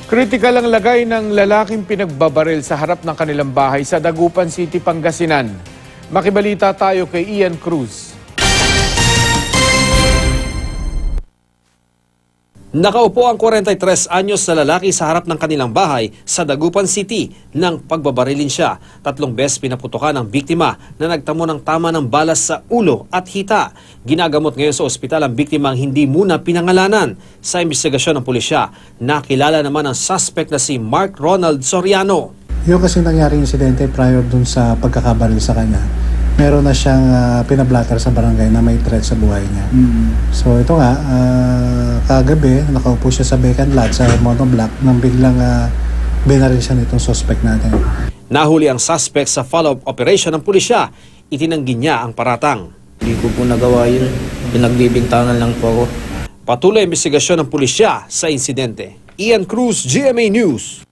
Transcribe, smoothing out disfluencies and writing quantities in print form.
Kritikal ang lagay ng lalaking pinagbabaril sa harap ng kanilang bahay sa Dagupan City, Pangasinan. Makibalita tayo kay Ian Cruz. Nakaupo ang 43 anyos na lalaki sa harap ng kanilang bahay sa Dagupan City nang pagbabarilin siya. 3 beses pinaputukan ang biktima na nagtamo ng tama ng balas sa ulo at hita. Ginagamot ngayon sa ospital ang biktima ang hindi muna pinangalanan. Sa investigasyon ng pulisya, nakilala naman ang suspect na si Mark Ronald Soriano. Yung kasi nangyari insidente prior dun sa pagkakabaril sa kanya, meron na siyang pinablatter sa barangay na may threat sa buhay niya. So ito nga, kagabi, nakaupo siya sa vacant lot sa monoblock nang biglang binaril siya nitong suspect natin. Nahuli ang suspect sa follow-up operation ng pulisya. Itinanggi niya ang paratang. Hindi ko po nagawa yun. Pinagbibintangan lang po ako. Patuloy ang investigasyon ng pulisya sa insidente. Ian Cruz, GMA News.